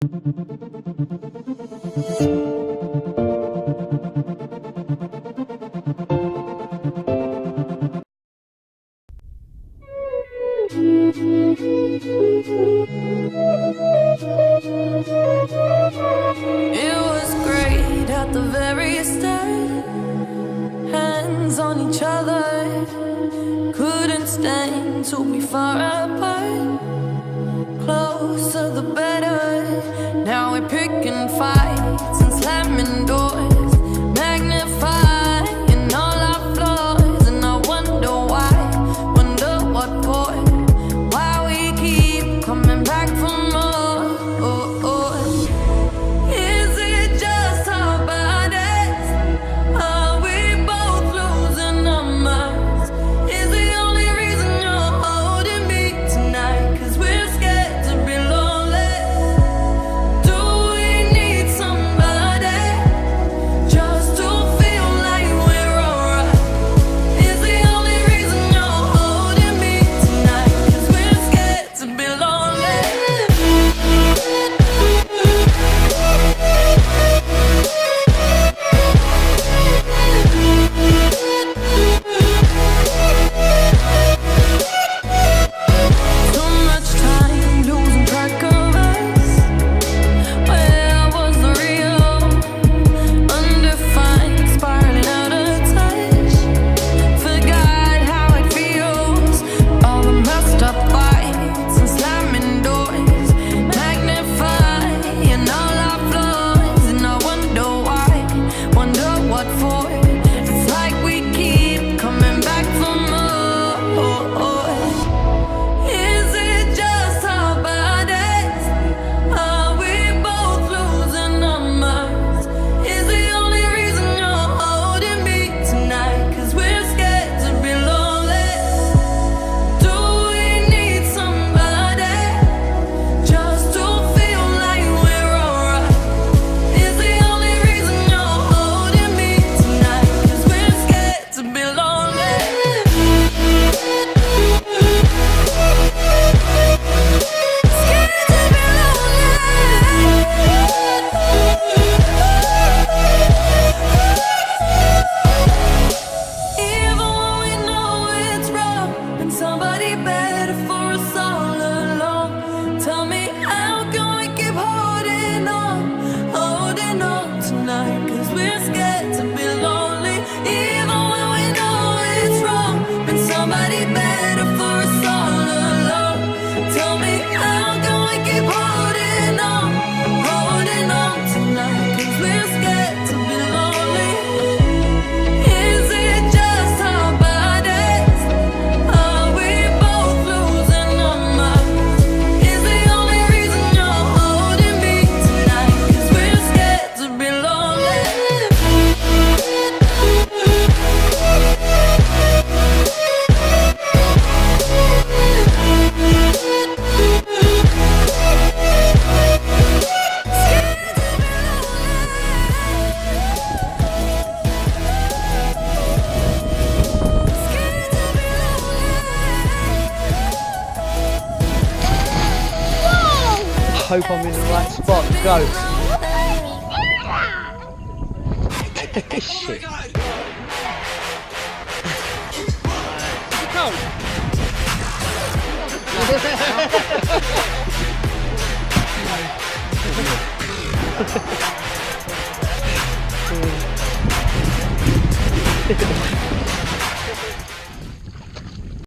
It was great at the very start. Hands on each other, couldn't stand to be far apart. Closer the better. Now we're picking fights and slamming doors, magnifying all our flaws. And I wonder why, wonder what for, why we keep coming back for more. Is it just our bodies? Are we both losing our minds? Is the only reason you're holding me tonight 'cause we're scared to be lonely? Do we need somebody just to feel like we're alright? Is the only reason you're holding me tonight 'cause we're scared to be lonely? Too much time losing track of us. Where was the real? Undefined, spiraling out of touch. Forgot how it feels. All the messed up fights and slamming doors, magnifying all our flaws. And I wonder why, wonder what for. It's like we keep coming back for more. Is it just our bodies? Are we both losing our minds? Is the only reason you're holding me tonight 'cause we're scared to be lonely? Do we need somebody just to feel like we're alright? Is the only reason you're holding me tonight 'cause we're scared to be lonely? Even when we know it's wrong, and somebody better for us all along. Tell me, how can we keep holding on tonight? 'Cause we're scared to be lonely. Even when we know it's wrong, and somebody better for us all along. Tell me, how can we keep holding on tonight? 'Cause we're scared to be lonely. Is it just our bodies? Are we both losing our minds? Is the only reason you're holding me tonight 'cause we're scared to be lonely? Hope I'm in the right spot. Go. Shit. Go.